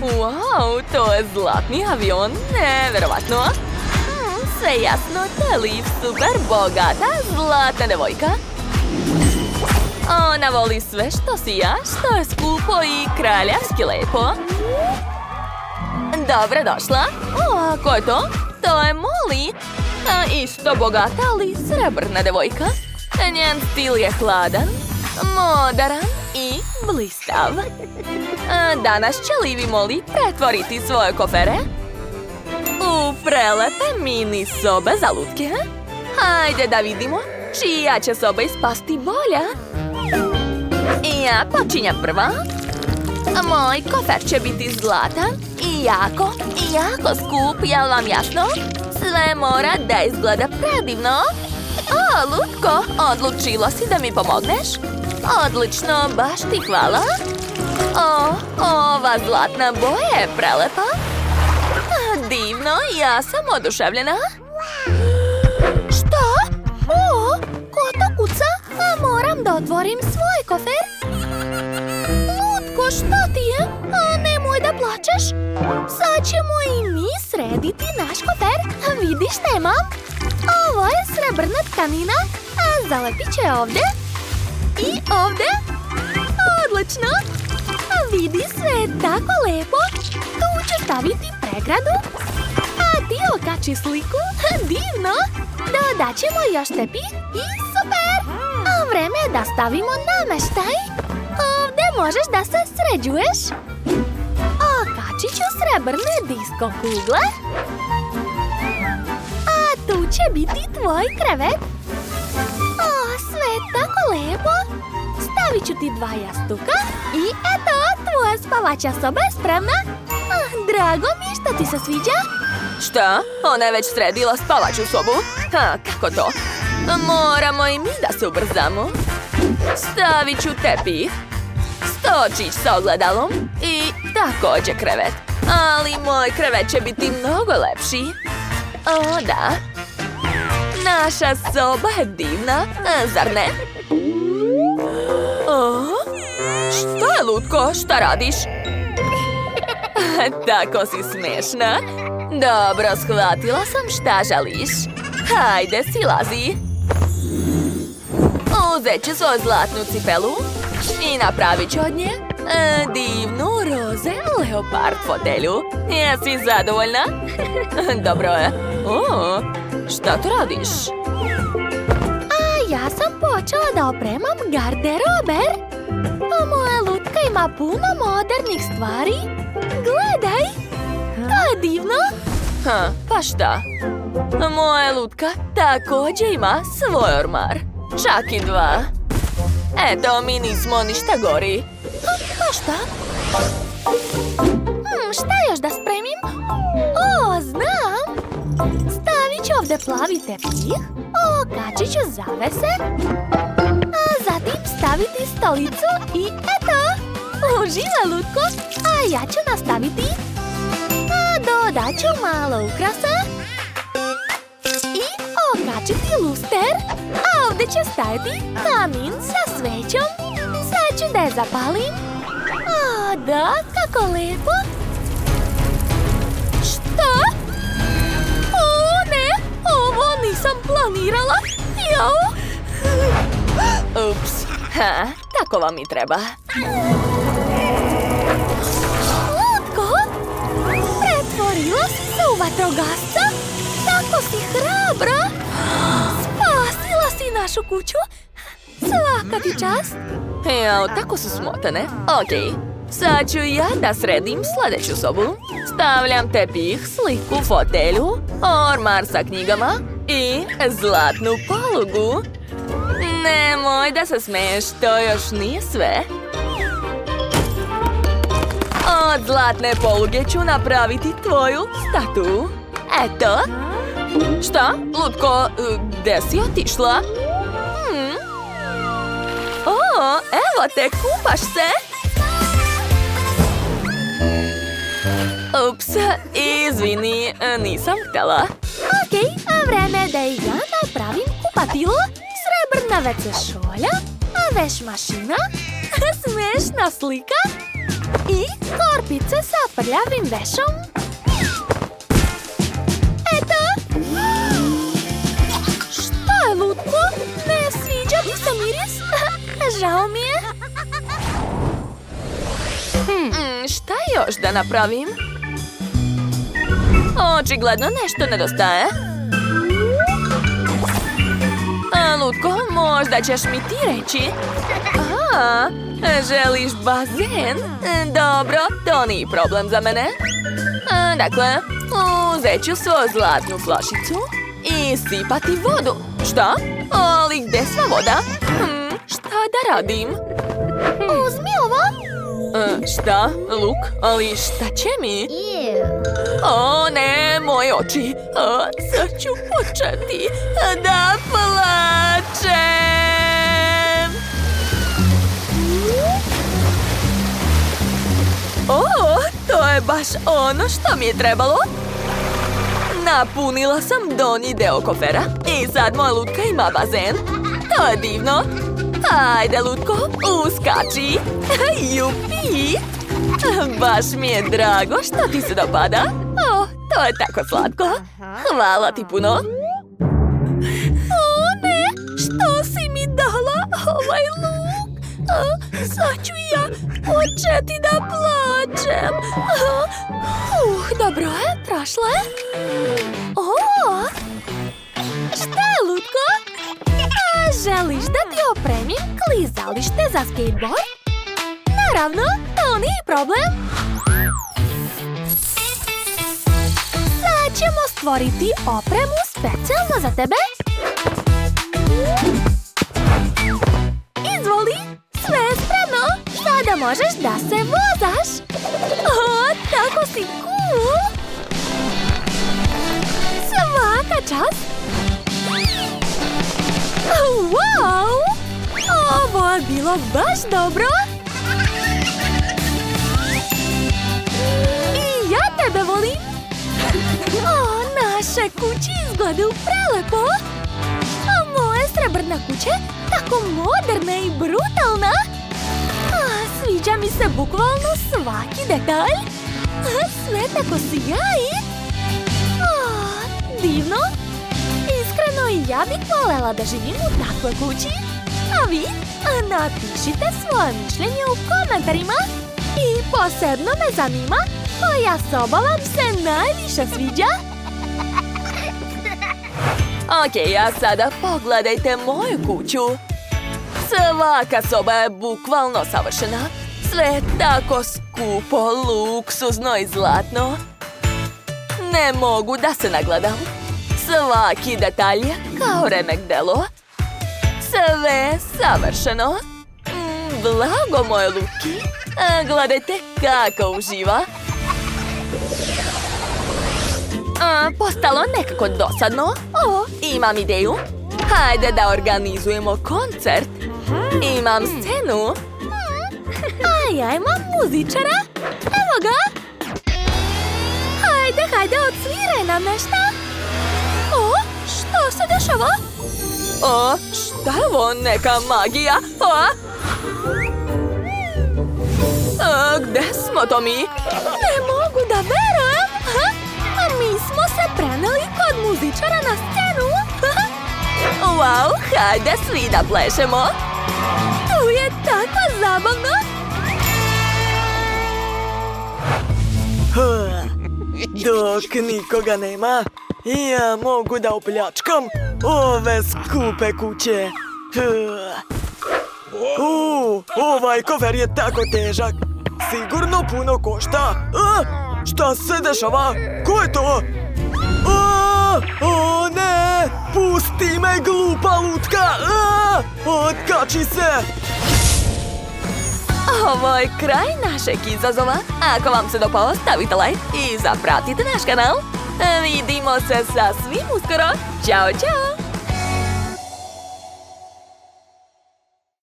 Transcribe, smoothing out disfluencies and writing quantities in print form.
Wow, to je zlatni avion, neverovatno. Sve jasno, to je Liv, super bogata, zlatna devojka. Ona voli sve što sija, što je skupo i kraljevski lepo. Dobrodošla. O, ko je to? To je Molly. Isto bogata, ali srebrna devojka. Njen stil je hladan, moderan i blistav. Danas će Liv i Molly pretvoriti svoje kofere u prelepe mini sobe za lutke. Hajde da vidimo čija će soba ispasti bolja. Ja počinjem prva. Moj kofer će biti zlatan i jako skup, jel vam jasno? Sve mora da izgleda predivno. O, Lutko, odlučila si da mi pomogneš? Odlično, baš ti hvala. O, ova zlatna boja je prelepa. Divno, ja sam oduševljena. Šta? O, ko to kuca? Moram da otvorim svoj kofer. Lutko, šta ti je? Nemoj da plačeš. Sad ćemo i mi srediti naš kofer. Vidiš šta imam? Ovo je srebrna tkanina. Zalepit će ovdje. I ovdje. Odlično. Vidi, sve je tako lepo. Tu ću staviti pregradu. A ti okači sliku. Divno. Dodat ćemo još tepih i super. Vreme je da stavimo nameštaj. Ovdje možeš da se sređuješ. Okačit ću srebrne disko kugle. A tu će biti tvoj krevet. O, sve je tako lepo. Stavit ću ti 2 jastuka. I eto, tvoja spavača soba je spremna. Drago mi je što ti se sviđa. Šta? Ona je već sredila spavaču sobu? Kako to? Moramo i mi da se ubrzamo. Stavit ću tepih, stočić sa ogledalom i također krevet. Ali moj krevet će biti mnogo lepši. O, da. Naša soba je divna, zar ne? O, šta je, Lutko? Šta radiš? Tako si smešna. Dobro, shvatila sam šta želiš. Hajde, silazi. Uzet ću svoju zlatnu cipelu i napravit ću od nje divnu roze leopard fotelju. Jesi zadovoljna? Dobro je. O, šta tu radiš? Ja sam počela da opremam garderober. Moja lutka ima puno modernih stvari. Gledaj, to je divno. Pa šta? Moja lutka također ima svoj ormar. Čak i 2. Eto, mi nismo ništa gori. Pa šta? Šta još da spremim? O, znam! Stavit ću ovdje plavi tepih. Okačit ću zavese. A zatim staviti stolicu i eto! Uživaj, Lutko! A ja ću nastaviti. A dodat ću malo ukrasa. I okačiti luster. A ovdje će staviti kamin sa svećom. Sad ću da je zapalim. A da, kako lepo. Šta? O ne, ovo nisam planirala. Jao. Ups, tako vam i treba. Lutko, pretvorila si se u vatrogasca? Tako si hrabra. Spasila si našu kuću. Svaka ti čast. Jao, tako su smotane. Okej, sad ću ja da sredim sljedeću sobu. Stavljam tepih, sliku, fotelju, ormar sa knjigama i zlatnu polugu. Nemoj da se smeješ, to još nije sve. Od zlatne poluge ću napraviti tvoju statu. Eto. Šta? Lutko, gde si otišla? O, evo te, kupaš se. Ups, izvini, nisam htjela. Okej, vreme je da i ja napravim kupatilo. Srebrna WC šolja, veš mašina, smešna slika. I korpice sa prljavim vešom. Eto! Šta je, Lutko? Ne sviđa ti se miris? Žao mi je. Šta još da napravim? Očigledno nešto nedostaje. Lutko, možda ćeš mi ti reći? Aha, želiš bazen? Dobro, to nije problem za mene. Dakle, uzet ću svoju zlatnu flašicu i sipati vodu. Šta? Ali gdje sva voda? Šta da radim? Uzmi ovo. Šta? Luk? Ali šta će mi? O ne, moje oči. Sad ću početi da plačem. To je baš ono što mi je trebalo. Napunila sam donji deo kofera i sad moja lutka ima bazen. To je divno. Ajde, Lutko, uskači. Jupi! Baš mi je drago što ti se dopada. To je tako slatko. Hvala ti puno. O ne, što si mi dala ovaj luk? Sad ću ja početi da plačem. Dobro je, prošlo je. Šta je, Lutko? Želiš da ti opremim klizalište za skateboard? Naravno, to nije problem. Sad ćemo stvoriti opremu specijalno za tebe. Izvoli, sve je spremno. Sada možeš da se vozaš. Tako si cool. Svaka čast. Wow! Ovo je bilo baš dobro. I ja tebe volim. Naše kuće izgledaju prelepo. Moja srebrna kuća tako moderna i brutalna. Sviđa mi se bukvalno svaki detalj. Sve tako sjaji. Divno. Iskreno i ja bih voljela da živim u takvoj kući. A vi napišite svoje mišljenje u komentarima. I posebno me zanima koja soba vam se najviše sviđa. Ok, a sada pogledajte moju kuću. Svaka soba je bukvalno savršena. Sve je tako skupo, luksuzno i zlatno. Ne mogu da se nagledam. Svaki detalj je kao remek delo. Sve je savršeno. Blago moje Luki. Gledajte kako uživa. Postalo nekako dosadno. Imam ideju. Hajde da organizujemo koncert. Imam scenu. A ja imam muzičara. Evo ga. Hajde, odsviraj nam nešto. Što se dešava? Šta je ovo, neka magija? Gde smo to mi? Ne mogu da verujem. Mi smo se preneli kod muzičara na scenu. Wow, hajde svi da plešemo. Tu je tako zabavno. Dok nikoga nema, ja mogu da opljačkam ove skupe kuće. Ovaj kofer je tako težak. Sigurno puno košta. Šta se dešava? Ko je to? O ne! Pusti me, glupa lutka! Otkači se! Ovo je kraj našeg izazova. Ako vam se dopao, stavite like i zapratite naš kanal. Vidimo se sa svim uskoro. Ćao, čao!